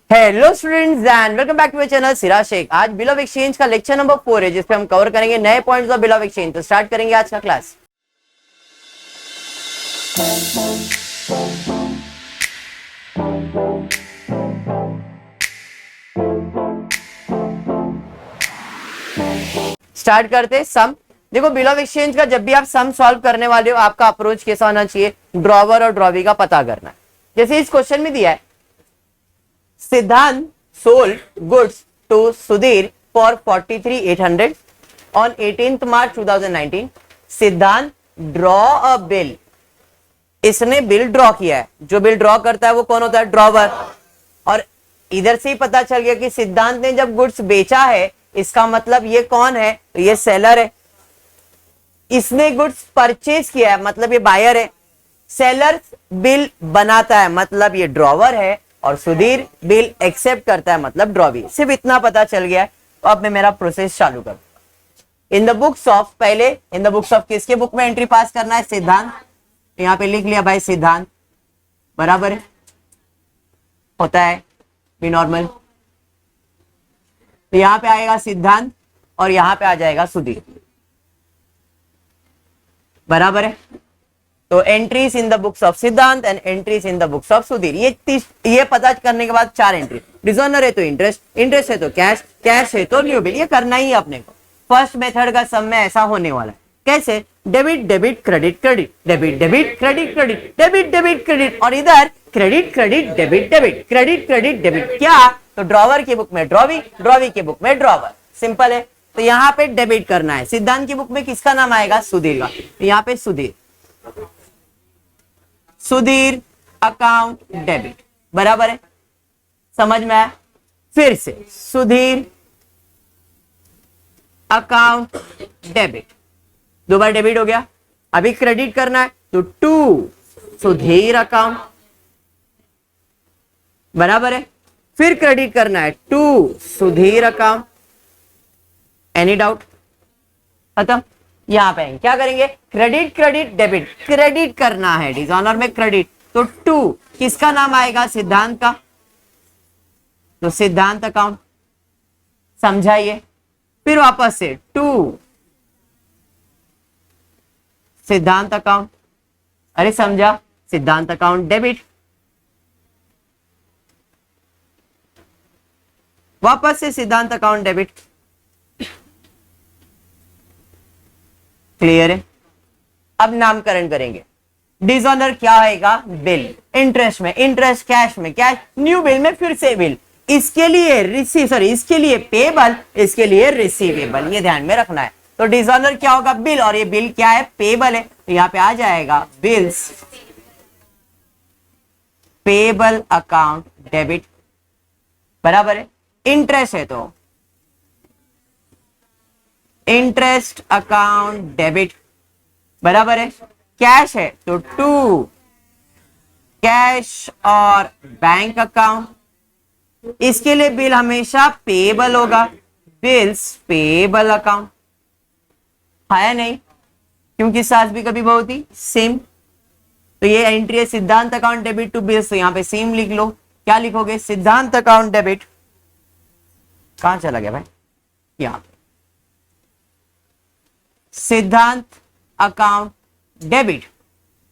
Hello students and welcome back to my channel Siraj Shaikh. आज bill of exchange का lecture number 4 है जिसपे हम कवर करेंगे नए points of bill of exchange. तो स्टार्ट करेंगे आज का क्लास। स्टार्ट करते सम। देखो बिल ऑफ एक्सचेंज का जब भी आप सम सॉल्व करने वाले हो आपका अप्रोच कैसा होना चाहिए, ड्रॉवर और ड्रॉवी का पता करना है। जैसे इस क्वेश्चन में दिया है सिद्धांत sold goods to Sudhir for 43,800 on 18th March 2019. सिद्धांत ड्रॉ अ बिल, इसने बिल ड्रॉ किया है। जो बिल ड्रॉ करता है वो कौन होता है? ड्रॉवर। और इधर से ही पता चल गया कि सिद्धांत ने जब गुड्स बेचा है इसका मतलब ये कौन है? तो ये सेलर है। इसने गुड्स परचेज किया है मतलब ये बायर है। सेलर बिल बनाता है मतलब ये ड्रॉवर है और सुधीर बिल एक्सेप्ट करता है मतलब ड्रॉवी। सिर्फ इतना पता चल गया है। तो अब मैं मेरा प्रोसेस चालू करूंगा। इन द बुक्स ऑफ, पहले इन द बुक्स ऑफ किसके बुक में एंट्री पास करना है? सिद्धांत। यहां पे लिख लिया भाई सिद्धांत, बराबर है, होता है बी नॉर्मल। तो यहां पे आएगा सिद्धांत और यहां पे आ जाएगा सुधीर, बराबर है। तो entries in the books of Siddhant and entries in the books of Sudhir, ये पता करने के बाद 4 एंट्री। डिजोनर है तो इंटरेस्ट, इंटरेस्ट है तो कैश, कैश है तो न्यू बिल। ये करना ही है अपने को। फर्स्ट मेथड का सम में ऐसा होने वाला है। कैसे? Debit debit credit credit, debit debit credit credit, debit debit credit, और इधर credit credit debit debit, credit credit debit. क्या? तो ड्रॉवर की बुक में ड्रॉवी, ड्रॉवी की बुक में ड्रॉवर। सिंपल है। तो यहाँ पे डेबिट करना है। सिद्धांत की बुक में किसका नाम आएगा? सुधीर का। तो यहाँ पे सुधीर, सुधीर अकाउंट डेबिट, बराबर है। समझ में आया? फिर से सुधीर अकाउंट डेबिट, 2 बार डेबिट हो गया। अभी क्रेडिट करना है तो टू सुधीर अकाउंट, बराबर है। फिर क्रेडिट करना है to Sudhir account. Any doubt? खत्म। यहां पे क्या करेंगे? क्रेडिट क्रेडिट डेबिट, क्रेडिट करना है डिजॉनर में क्रेडिट। तो टू किसका नाम आएगा? सिद्धांत का। तो सिद्धांत अकाउंट, समझाइए। फिर वापस से टू सिद्धांत अकाउंट, अरे समझा, सिद्धांत अकाउंट डेबिट। वापस से सिद्धांत अकाउंट डेबिट। क्लियर है? अब नामकरण करेंगे। डिजॉनर क्या आएगा? बिल। इंटरेस्ट में इंटरेस्ट, कैश में कैश, न्यू बिल में फिर से बिल। इसके लिए इसके लिए पेबल, इसके लिए रिसीवेबल। ये ध्यान में रखना है। तो डिजॉनर क्या होगा? बिल, और ये बिल क्या है? पेबल है। तो यहां पे आ जाएगा बिल्स पेबल अकाउंट डेबिट, बराबर है। इंटरेस्ट है तो इंटरेस्ट अकाउंट डेबिट, बराबर है। कैश है तो टू कैश और बैंक अकाउंट। इसके लिए बिल हमेशा पेबल होगा, बिल्स पेबल अकाउंट है नहीं, क्योंकि सास भी कभी बहुत ही सेम। तो ये एंट्री है सिद्धांत अकाउंट डेबिट टू बिल्स। तो यहां पे सेम लिख लो। क्या लिखोगे? सिद्धांत अकाउंट डेबिट, कहां चला गया भाई? यहां पे सिद्धांत अकाउंट डेबिट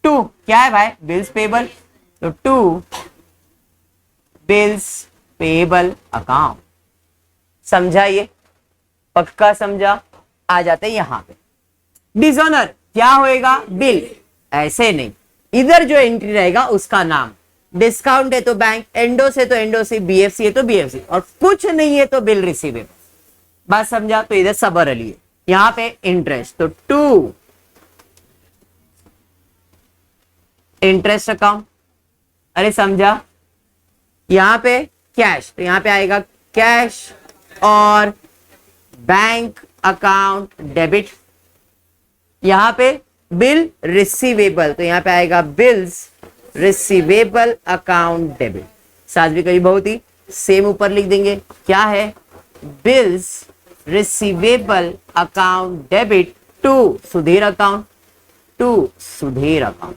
टू क्या है भाई? Bills payable. तो टू बिल्स पेबल अकाउंट। समझाइए, पक्का समझा? आ जाते यहां पे। डिजॉनर क्या होएगा? बिल। ऐसे नहीं, इधर जो एंट्री रहेगा उसका नाम। डिस्काउंट है तो बैंक, एंडोस है तो एंडोसी, बीएफसी है तो बीएफसी, और कुछ नहीं है तो बिल रिसीवेबल। बात समझा? तो इधर सबर अली है। यहां पे इंटरेस्ट तो टू इंटरेस्ट अकाउंट, अरे समझा? यहां पे कैश, तो यहां पे आएगा कैश और बैंक अकाउंट डेबिट। यहां पे बिल रिसीवेबल, तो यहां पे आएगा बिल्स रिसीवेबल अकाउंट डेबिट। साथ भी कभी बहुत ही सेम ऊपर लिख देंगे। क्या है? Bills receivable account debit to Sudhir account, to Sudhir account.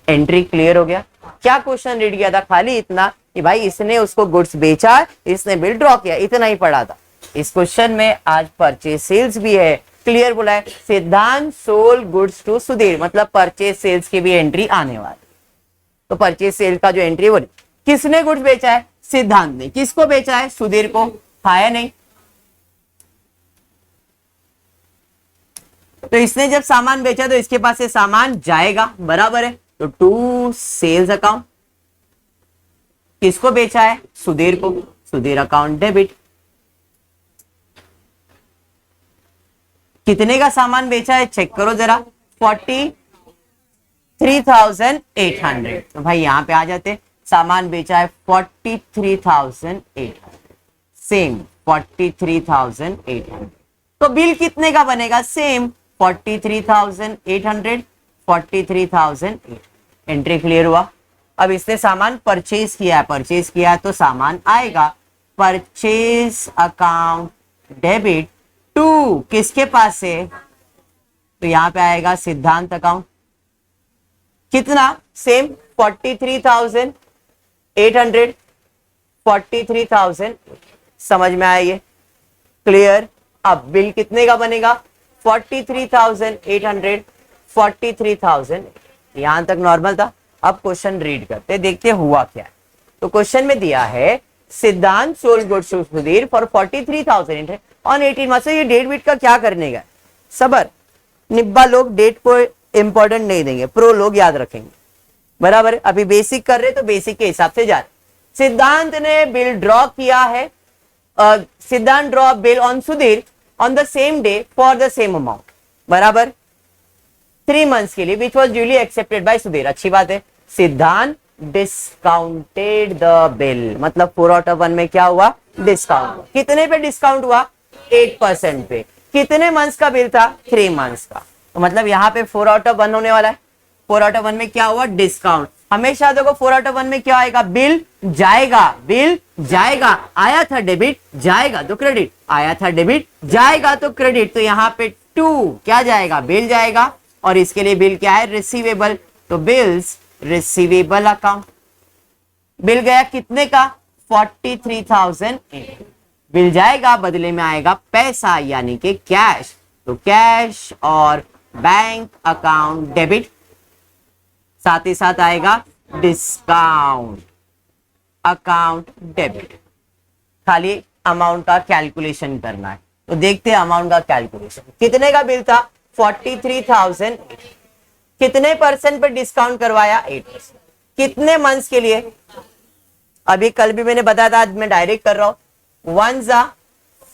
Entry clear हो गया? क्या क्वेश्चन रीड किया था? खाली इतना कि भाई इसने उसको गुड्स बेचा, इसने बिल ड्रॉ किया, इतना ही पढ़ा था। इस क्वेश्चन में आज परचेज सेल्स भी है, क्लियर बोला है। Siddhant sold goods to Sudhir, मतलब परचेज सेल्स की भी एंट्री आने वाली। तो परचेज सेल का जो एंट्री वो किसने गुड्स बेचा है? सिद्धांत ने। किसको बेचा है? सुधीर को। हाँ या नहीं? तो इसने जब सामान बेचा तो इसके पास से सामान जाएगा, बराबर है। तो टू सेल्स अकाउंट, किसको बेचा है? सुधीर को। Sudhir account debit. कितने का सामान बेचा है? चेक करो जरा, 43,800। तो भाई यहां पे आ जाते, सामान बेचा है 43,800, सेम 43,800। तो बिल कितने का बनेगा? सेम 43,800, 43,800। एंट्री क्लियर हुआ। अब इसने सामान परचेज किया है, परचेज किया है तो सामान आएगा, परचेज अकाउंट डेबिट टू किसके पास से? तो यहां पे आएगा सिद्धांत अकाउंट। कितना? सेम 43,800, 43,000। समझ में आया ये? क्लियर। अब बिल कितने का बनेगा? 43,800, 43,000। यहां तक नॉर्मल था। अब क्वेश्चन रीड करते, देखते हुआ क्या है। तो क्वेश्चन में दिया है Siddhant sold goods to Sudhir for 43,000 on 18 March. ये डेट बीट का क्या करने का? सबर, निब्बा लोग डेट को इंपॉर्टेंट नहीं देंगे, प्रो लोग याद रखेंगे, बराबर है। अभी बेसिक कर रहे तो बेसिक के हिसाब से जा रहे। सिद्धांत ने बिल ड्रॉ किया है, सिद्धांत draw bill on Sudhir on the same day for the same amount, बराबर 3 मंथ्स के लिए, which was duly accepted by Sudhir. अच्छी बात है। सिद्धांत डिस्काउंटेड द बिल, मतलब 4/1 में क्या हुआ? डिस्काउंट। कितने पे डिस्काउंट हुआ? 8% पे। कितने मंथ्स का बिल था? 3 मंथ्स का। तो मतलब यहाँ पे 4/1 होने वाला है। 4/1 में क्या हुआ? डिस्काउंट। हमेशा देखो 4/1 में क्या आएगा? बिल जाएगा, बिल जाएगा। आया था डेबिट, जाएगा तो क्रेडिट, आया था डेबिट, जाएगा तो क्रेडिट। तो यहाँ पे 2 क्या जाएगा? बिल जाएगा। और इसके लिए बिल क्या है? रिसीवेबल। तो बिल्स रिसीवेबल अकाउंट। बिल गया कितने का? 43,000। बिल जाएगा, बदले में आएगा पैसा, यानी कि कैश। तो कैश और बैंक अकाउंट डेबिट, साथ ही साथ आएगा डिस्काउंट अकाउंट डेबिट। खाली अमाउंट का कैलकुलेशन करना है। तो देखते हैं अमाउंट का कैलकुलेशन। कितने का बिल था? 43,000। कितने परसेंट पर डिस्काउंट करवाया? 8%। कितने मंथ्स के लिए? अभी कल भी मैंने बताया था, आज मैं डायरेक्ट कर रहा हूं। 1 जा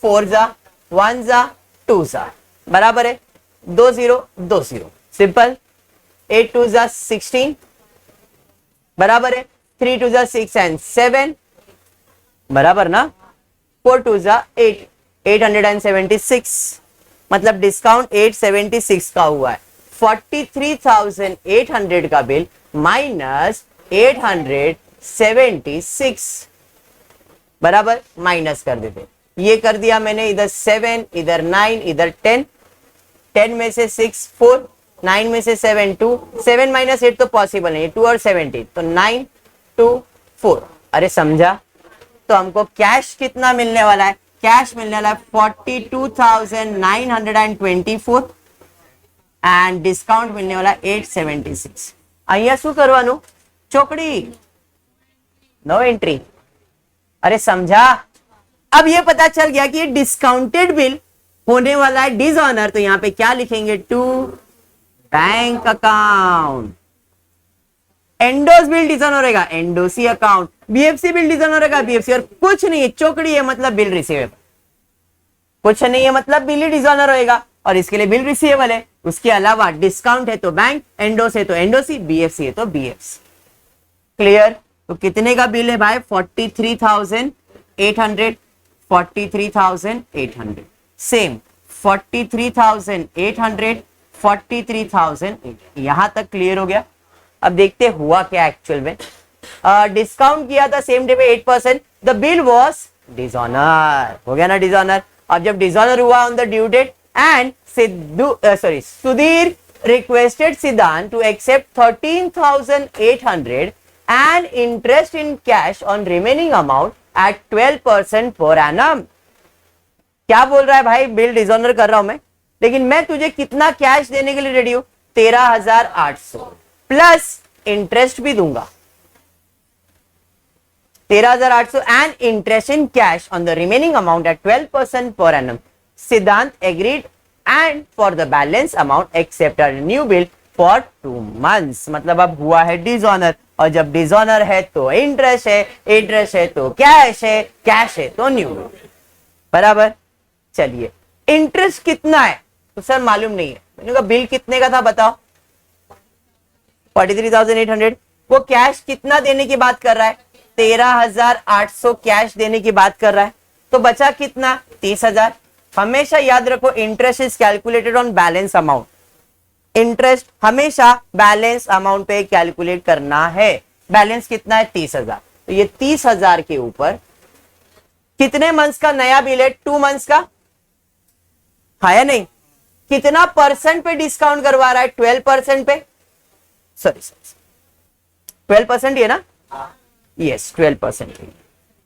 4 जा 1 जा 2 जा, बराबर है 2 0 2 0। सिंपल। 8 2 जा 16, बराबर है 3 2 जा 6 एंड 7, बराबर ना। 4 2 जा 8, 876। मतलब डिस्काउंट 876 का हुआ है। 43,800 का बिल माइनस 876, बराबर माइनस कर देते। ये कर दिया मैंने, इधर 7, इधर 9, इधर 10। 10 में से 6 4, 9 में से 7 2, 7 माइनस 8 तो पॉसिबल नहीं, 2 और 17, तो 9 2 4। अरे समझा? तो हमको कैश कितना मिलने वाला है? कैश मिलने वाला है 42,924 एंड डिस्काउंट मिलने वाला 876। અહીંયા શું કરવાનું? ચોકડી, नो एंट्री। अरे समझा? अब ये पता चल गया कि ये डिस्काउंटेड बिल होने वाला है डिसऑनर। तो यहां पे क्या लिखेंगे? To bank account. Endorse bill dishonour रहेगा, endorsee account. BFC bill dishonour रहेगा, बीएफसी। और कुछ नहीं है, चौकड़ी है मतलब बिल रिसीवेबल। कुछ नहीं है मतलब बिल ही डिसऑनर होएगा, और इसके लिए बिल रिसीवेबल है। उसके अलावा डिस्काउंट है तो बैंक, एंडोस है तो एंडोसी, बीएफसी है तो बीएफसी। क्लियर? तो कितने का बिल है भाई? 43,800, 43,800। सेम 43,800, 43,800। यहां तक क्लियर हो गया। अब देखते हुआ क्या एक्चुअल में। डिस्काउंट किया था सेम डे पे 8%, द बिल वॉज डिसऑनर। हो गया ना डिसऑनर? अब जब डिसऑनर हुआ on the due date and Sudhir requested Siddhant to accept 13,800 and interest in cash on remaining amount at 12% per annum. क्या बोल रहा है भाई, बिल डिसऑनर कर रहा हूं मैं, लेकिन मैं तुझे कितना कैश देने के लिए रेडी हूं, 13,800 प्लस इंटरेस्ट भी दूंगा, 13,800 and interest in cash on the remaining amount at 12% per annum. Siddhant agreed and for the balance amount accepted new bill for 2 months। मतलब अब हुआ है डिसऑनर, और जब डिसऑनर है तो इंटरेस्ट है, इंटरेस्ट है तो कैश है, कैश है तो न्यू बिल, बराबर। चलिए इंटरेस्ट कितना है तो सर मालूम नहीं है, मैंने कहा बिल कितने का था बताओ, 43,800। वो कैश कितना देने की बात कर रहा है, 13,800 कैश देने की बात कर रहा है, तो बचा कितना, 30,000। हमेशा याद रखो interest is calculated on balance amount, interest हमेशा बैलेंस अमाउंट पे कैलकुलेट करना है। बैलेंस कितना है, 30,000, तो ये 30,000 के ऊपर कितने मंथ्स का नया बिल है, 2 months का है या नहीं, कितना परसेंट पे डिस्काउंट करवा रहा है, 12% पे, सॉरी 12% ये ना, यस 12%।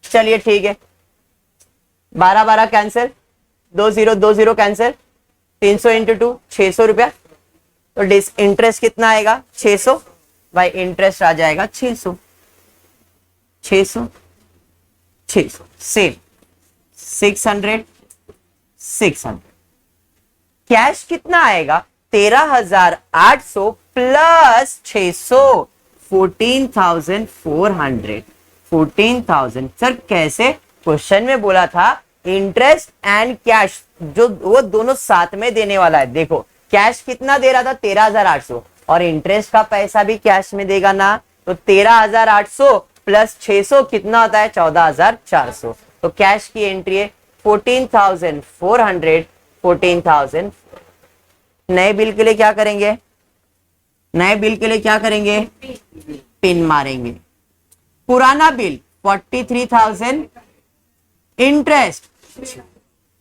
चलिए ठीक है, 12 कैंसिल, 20 कैंसिल, 300 इंटू 2 600 रुपया, तो इंटरेस्ट कितना आएगा, 600 भाई, इंटरेस्ट आ जाएगा 600 सेम 600। कैश कितना आएगा, 13,800 प्लस 600, 14,400। 14,000 सर कैसे, क्वेश्चन में बोला था इंटरेस्ट एंड कैश जो वो दोनों साथ में देने वाला है। देखो कैश कितना दे रहा था, 13,800, और इंटरेस्ट का पैसा भी कैश में देगा ना, तो 13,800 प्लस 600 कितना होता है, 14,400। तो कैश की एंट्री है 14,400, 14,000। नए बिल के लिए क्या करेंगे, नए बिल के लिए क्या करेंगे, पिन मारेंगे। पुराना बिल 43,000, इंटरेस्ट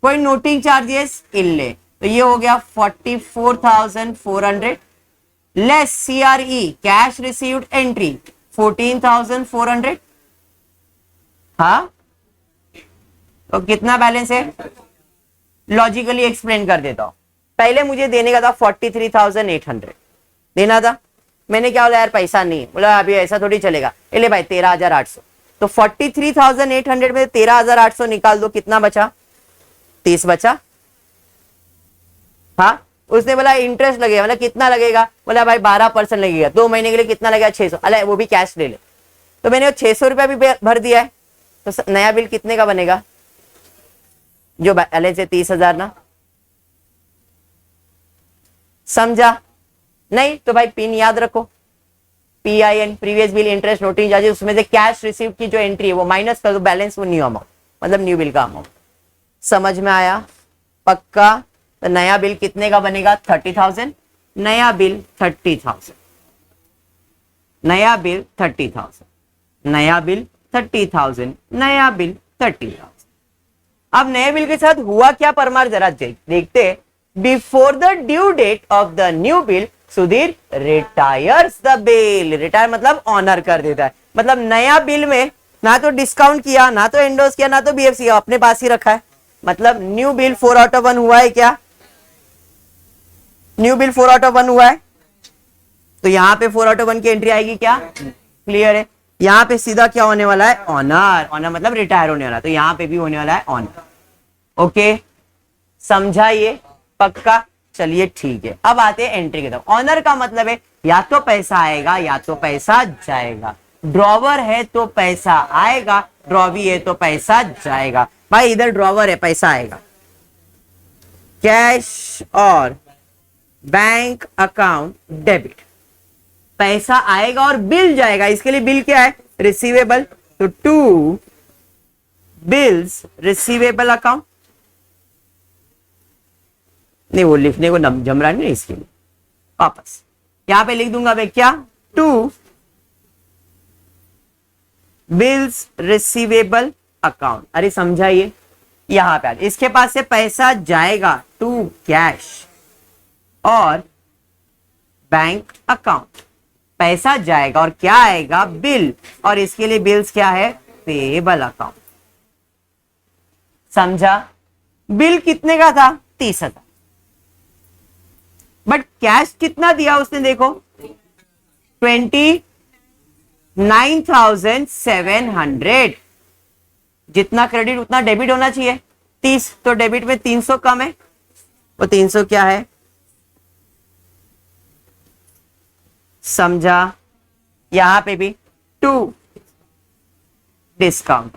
कोई नोटिंग चार्जेस इल्ले, तो ये हो गया 44,400 less CRE cash received entry 14,400। हाँ तो कितना बैलेंस है, लॉजिकली एक्सप्लेन कर देता हूं। पहले मुझे देने का था 43,800 देना था, मैंने क्या बोला यार पैसा नहीं, बोला अभी ऐसा थोड़ी चलेगा, ले भाई 13,800, तो 43,800 में 13,800 निकाल दो, कितना बचा, 30 बचा। हाँ उसने बोला इंटरेस्ट लगेगा, मतलब कितना लगेगा, बोला भाई 12% लगेगा, 2 महीने के लिए कितना लगेगा, 600, अरे वो भी कैश ले ले, तो मैंने 600 रुपया भी भर दिया है, तो नया बिल कितने का बनेगा, जो पहले से 30,000 ना, समझा नहीं, तो भाई पिन याद रखो, PIN previous bill interest noting charges, उसमें से कैश रिसीव की जो एंट्री है वो माइनस कर दो, बैलेंस वो न्यू अमाउंट, मतलब न्यू बिल का अमाउंट। समझ में आया, पक्का। तो नया बिल कितने का बनेगा, 30,000, नया बिल 30,000, नया बिल 30,000, नया बिल 30,000, नया बिल 30,000। अब नए बिल के साथ हुआ क्या परमार, जरा देखते। Before the due date of the new bill Sudhir retires the bill, retire मतलब ऑनर कर देता है, मतलब नया बिल में ना तो डिस्काउंट किया, ना तो एंडोर्स किया, ना तो BFC अपने पास ही रखा है, मतलब न्यू बिल 4/1 हुआ है क्या, न्यू बिल 4/1 हुआ है, तो यहां पे 4/1 की एंट्री आएगी क्या, क्लियर है। यहां पे सीधा क्या होने वाला है, ऑनर, ऑनर मतलब रिटायर होने वाला है, तो यहां पे भी होने वाला है ऑनर। ओके समझा ये, पक्का। चलिए ठीक है, अब आते हैं एंट्री की तरफ। ऑनर का मतलब है या तो पैसा आएगा या तो पैसा जाएगा, ड्रॉवर है तो पैसा आएगा, ड्रॉवी है तो पैसा जाएगा। भाई इधर ड्रॉवर है, पैसा आएगा, कैश और बैंक अकाउंट डेबिट, पैसा आएगा और बिल जाएगा, इसके लिए बिल क्या है, रिसीवेबल, तो टू बिल्स रिसीवेबल अकाउंट, नहीं वो लिखने को जम रहा नहीं, इसके लिए वापस यहां पे लिख दूंगा मैं क्या, टू बिल्स रिसीवेबल अकाउंट। अरे समझाइए, यहां पे इसके पास से पैसा जाएगा टू कैश और बैंक अकाउंट, पैसा जाएगा और क्या आएगा, बिल, और इसके लिए बिल्स क्या है, पेएबल अकाउंट। समझा? बिल कितने का था, 30,000, बट कैश कितना दिया उसने, देखो 29,700। जितना क्रेडिट उतना डेबिट होना चाहिए, 30, तो डेबिट में 300 कम है, वो 300 क्या है, समझा? यहां पे भी 2 डिस्काउंट।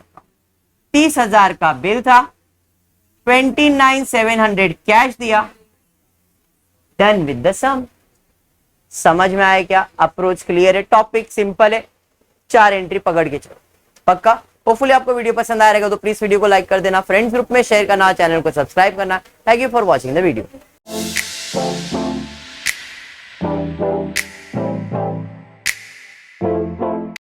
30,000 का बिल था, 29,700 कैश दिया, डन विद द सम। समझ में आया क्या? अप्रोच क्लियर है, टॉपिक सिंपल है, 4 एंट्री पकड़ के चलो, पक्का। होपफुली आपको वीडियो पसंद आएगा तो प्लीज वीडियो को लाइक कर देना, फ्रेंड्स ग्रुप में शेयर करना, चैनल को सब्सक्राइब करना। Thank you for watching the video.